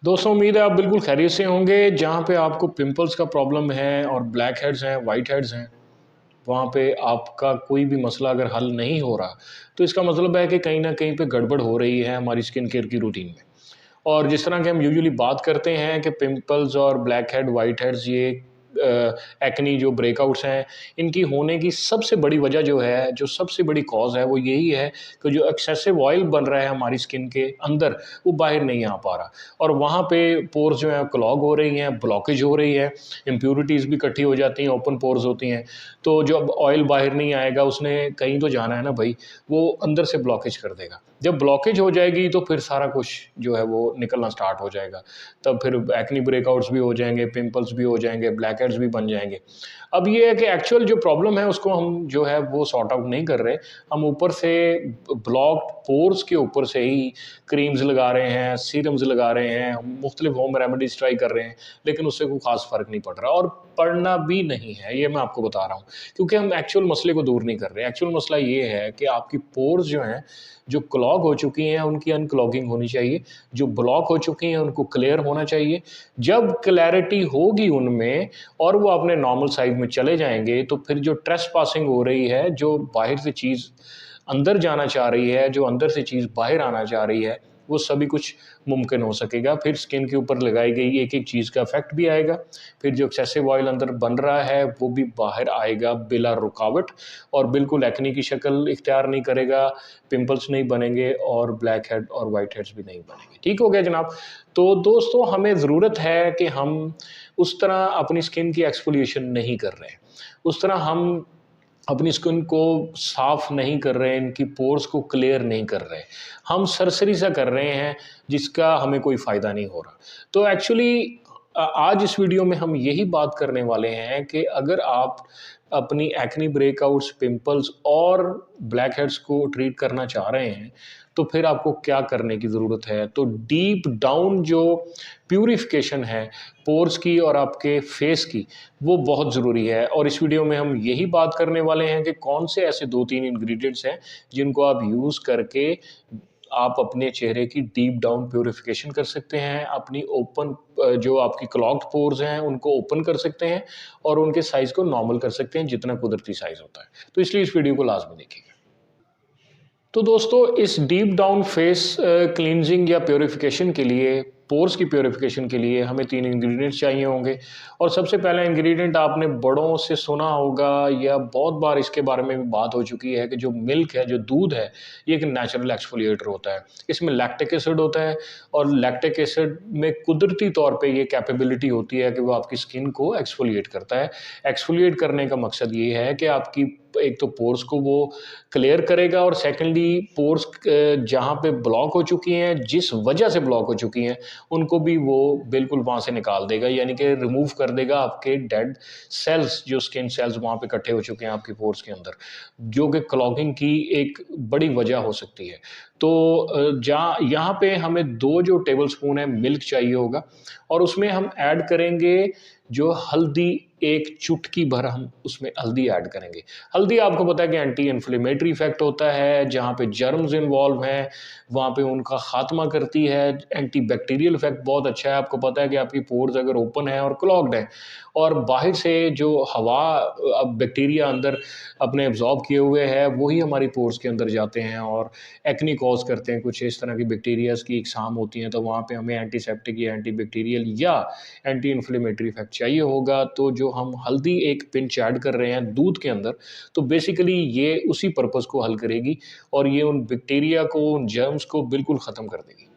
दोस्तों उम्मीद है आप बिल्कुल खैरियत से होंगे। जहाँ पे आपको पिंपल्स का प्रॉब्लम है और ब्लैक हेड्स हैं, वाइट हेड्स हैं, वहाँ पे आपका कोई भी मसला अगर हल नहीं हो रहा, तो इसका मतलब है कि कहीं न कहीं पे गड़बड़ हो रही है हमारी स्किन केयर की रूटीन में। और जिस तरह के हम यूजुअली बात करते हैं कि पिंपल्स और ब्लैक हेड, व्हाइट हेड्स ये एक्ने जो ब्रेकआउट्स हैं, इनकी होने की सबसे बड़ी वजह जो है, जो सबसे बड़ी कॉज़ है, वो यही है कि जो एक्सेसिव ऑयल बन रहा है हमारी स्किन के अंदर, वो बाहर नहीं आ पा रहा। और वहाँ पे पोर्स जो हैं क्लॉग हो रही हैं, ब्लॉकेज हो रही है, इम्प्यूरिटीज़ भी इकट्ठी हो जाती हैं, ओपन पोर्स होती हैं। तो जब ऑयल बाहर नहीं आएगा, उसने कहीं तो जाना है ना भई, वो अंदर से ब्लॉकेज कर देगा। जब ब्लॉकेज हो जाएगी तो फिर सारा कुछ जो है वो निकलना स्टार्ट हो जाएगा। तब फिर एक्ने ब्रेकआउट्स भी हो जाएँगे, पिंपल्स भी हो जाएँगे, ब्लैक हेड्स भी बन जाएँगे। अब ये है कि एक्चुअल जो प्रॉब्लम है उसको हम जो है वो सॉर्ट आउट नहीं कर रहे। हम ऊपर से ब्लॉक्ड पोर्स के ऊपर से ही क्रीम्स लगा रहे हैं, सीरम्स लगा रहे हैं, मुख्तलिफ होम रेमेडीज़ ट्राई कर रहे हैं, लेकिन उससे कोई ख़ास फ़र्क नहीं पड़ रहा और पड़ना भी नहीं है, ये मैं आपको बता रहा हूँ। क्योंकि हम एक्चुअल मसले को दूर नहीं कर रहे। एक्चुअल मसला ये है कि आपकी पोर्स जो हैं, जो क्लॉग हो चुकी हैं, उनकी अनक्लॉगिंग होनी चाहिए। जो ब्लॉक हो चुकी हैं, उनको क्लियर होना चाहिए। जब क्लैरिटी होगी उनमें और वो अपने नॉर्मल साइज़ में चले जाएँगे, तो फिर जो ट्रेसपासिंग हो रही है, जो बाहर से चीज़ अंदर जाना चाह रही है, जो अंदर से चीज़ बाहर आना चाह रही है, वो सभी कुछ मुमकिन हो सकेगा। फिर स्किन के ऊपर लगाई गई एक-एक चीज़ का इफ़ेक्ट भी आएगा। फिर जो एक्सेसिव ऑयल अंदर बन रहा है, वो भी बाहर आएगा बिला रुकावट और बिल्कुल एक्ने की शक्ल इख्तियार नहीं करेगा, पिंपल्स नहीं बनेंगे और ब्लैक हेड और व्हाइट हेड्स भी नहीं बनेंगे। ठीक हो गया जनाब? तो दोस्तों हमें ज़रूरत है कि हम उस तरह अपनी स्किन की एक्सफ़ोलिएशन नहीं कर रहे हैं। उस तरह हम अपनी स्किन को साफ़ नहीं कर रहे हैं, इनकी पोर्स को क्लियर नहीं कर रहे। हम सरसरी सा कर रहे हैं, जिसका हमें कोई फ़ायदा नहीं हो रहा। तो एक्चुअली आज इस वीडियो में हम यही बात करने वाले हैं कि अगर आप अपनी एक्ने ब्रेकआउट्स, पिंपल्स और ब्लैक हेड्स को ट्रीट करना चाह रहे हैं, तो फिर आपको क्या करने की ज़रूरत है। तो डीप डाउन जो प्यूरिफ़िकेशन है पोर्स की और आपके फेस की, वो बहुत ज़रूरी है और इस वीडियो में हम यही बात करने वाले हैं कि कौन से ऐसे 2-3 इंग्रीडिएंट्स हैं, जिनको आप यूज़ करके आप अपने चेहरे की डीप डाउन प्यूरिफ़िकेशन कर सकते हैं, अपनी जो आपकी क्लॉग्ड पोर्स हैं, उनको ओपन कर सकते हैं और उनके साइज़ को नॉर्मल कर सकते हैं, जितना कुदरती साइज़ होता है। तो इसलिए इस वीडियो को लाज़मी देखिएगा। तो दोस्तों इस डीप डाउन फेस क्लींजिंग या प्यूरिफिकेशन के लिए, पोर्स की प्यूरिफिकेशन के लिए हमें 3 इंग्रीडिएंट्स चाहिए होंगे और सबसे पहला इंग्रीडिएंट आपने बड़ों से सुना होगा या बहुत बार इसके बारे में भी बात हो चुकी है कि जो मिल्क है, जो दूध है, ये एक नेचुरल एक्सफोलिएटर होता है। इसमें लैक्टिक एसिड होता है और लैक्टिक एसिड में कुदरती तौर पे ये कैपेबिलिटी होती है कि वो आपकी स्किन को एक्सफोलिएट करता है। एक्सफोलिएट करने का मकसद ये है कि आपकी एक तो पोर्स को वो क्लियर करेगा और सेकेंडली पोर्स जहाँ पे ब्लॉक हो चुकी हैं, जिस वजह से ब्लॉक हो चुकी हैं, उनको भी वो बिल्कुल वहाँ से निकाल देगा, यानी कि रिमूव कर देगा आपके डेड सेल्स, जो स्किन सेल्स वहाँ पे इकट्ठे हो चुके हैं आपकी पोर्स के अंदर, जो कि क्लॉगिंग की एक बड़ी वजह हो सकती है। तो जहाँ यहाँ पे हमें 2 जो टेबलस्पून है मिल्क चाहिए होगा और उसमें हम ऐड करेंगे जो हल्दी, 1 चुटकी भर हम उसमें हल्दी ऐड करेंगे। हल्दी आपको पता है कि एंटी इन्फ्लेमेटरी इफ़ेक्ट होता है, जहाँ पे जर्म्स इन्वॉल्व हैं, वहाँ पे उनका ख़ात्मा करती है। एंटी बैक्टीरियल इफ़ेक्ट बहुत अच्छा है, आपको पता है कि आपकी पोर्स अगर ओपन है और क्लॉग्ड हैं और बाहर से जो हवा बैक्टीरिया अंदर अपने एब्ज़ॉर्ब किए हुए है, वही हमारी पोर्स के अंदर जाते हैं और एक्ने कॉज़ करते हैं। कुछ इस तरह की बैक्टीरियाज़ की इकसाम होती हैं, तो वहाँ पे हमें एंटीसेप्टिक या एंटी बैक्टीरियल या एंटी इन्फ्लेमेटरी इफ़ेक्ट चाहिए होगा। तो जो हम हल्दी 1 पिंच ऐड कर रहे हैं दूध के अंदर, तो बेसिकली ये उसी पर्पज़ को हल करेगी और ये उन बैक्टीरिया को, उन जर्म्स को बिल्कुल ख़त्म कर देगी।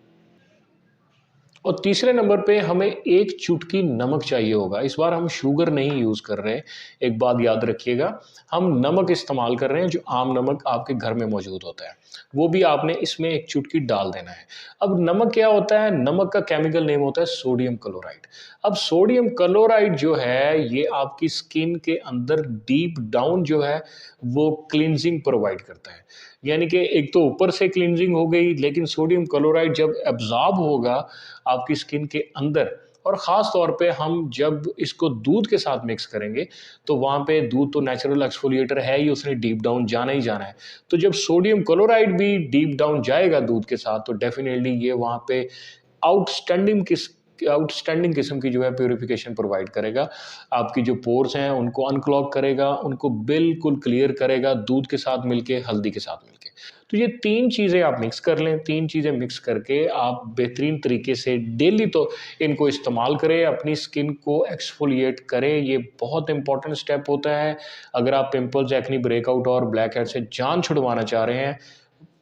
और तीसरे नंबर पे हमें 1 चुटकी नमक चाहिए होगा। इस बार हम शुगर नहीं यूज़ कर रहे हैं, एक बात याद रखिएगा, हम नमक इस्तेमाल कर रहे हैं जो आम नमक आपके घर में मौजूद होता है। वो भी आपने इसमें 1 चुटकी डाल देना है। अब नमक क्या होता है? नमक का केमिकल नेम होता है सोडियम क्लोराइड। अब सोडियम क्लोराइड जो है, ये आपकी स्किन के अंदर डीप डाउन जो है, वो क्लींजिंग प्रोवाइड करता है। यानी कि एक तो ऊपर से क्लींजिंग हो गई, लेकिन सोडियम क्लोराइड जब एब्ज़ॉर्ब होगा आपकी स्किन के अंदर और ख़ास तौर पे हम जब इसको दूध के साथ मिक्स करेंगे, तो वहाँ पे दूध तो नेचुरल एक्सफोलिएटर है ही, उसने डीप डाउन जाना ही जाना है। तो जब सोडियम क्लोराइड भी डीप डाउन जाएगा दूध के साथ, तो डेफ़िनेटली ये वहाँ पे आउटस्टैंडिंग आउटस्टैंडिंग किस्म की जो है प्यूरिफिकेशन प्रोवाइड करेगा। आपकी जो पोर्स हैं उनको अनक्लॉग करेगा, उनको बिल्कुल क्लियर करेगा, दूध के साथ मिलके, हल्दी के साथ मिलके। तो ये 3 चीज़ें आप मिक्स कर लें, 3 चीज़ें मिक्स करके आप बेहतरीन तरीके से डेली तो इनको इस्तेमाल करें, अपनी स्किन को एक्सफोलिएट करें। ये बहुत इंपॉर्टेंट स्टेप होता है। अगर आप पिंपल्स, एक्ने, ब्रेकआउट और ब्लैक हेड से जान छुड़वाना चाह रहे हैं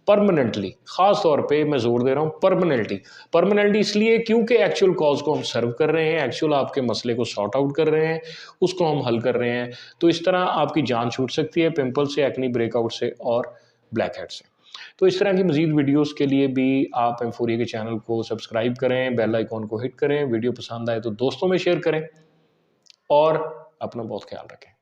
परमानेंटली, ख़ास तौर पे मैं ज़ोर दे रहा हूँ परमानेंटली इसलिए क्योंकि एक्चुअल कॉज़ को हम सर्व कर रहे हैं, एक्चुअल आपके मसले को सॉर्ट आउट कर रहे हैं, उसको हम हल कर रहे हैं। तो इस तरह आपकी जान छूट सकती है पिंपल से, एक्ने, ब्रेकआउट से और ब्लैक हेड से। तो इस तरह की मज़ीद वीडियोज़ के लिए भी आप एम्फोरिया के चैनल को सब्सक्राइब करें, बेल आइकॉन को हिट करें, वीडियो पसंद आए तो दोस्तों में शेयर करें और अपना बहुत ख्याल रखें।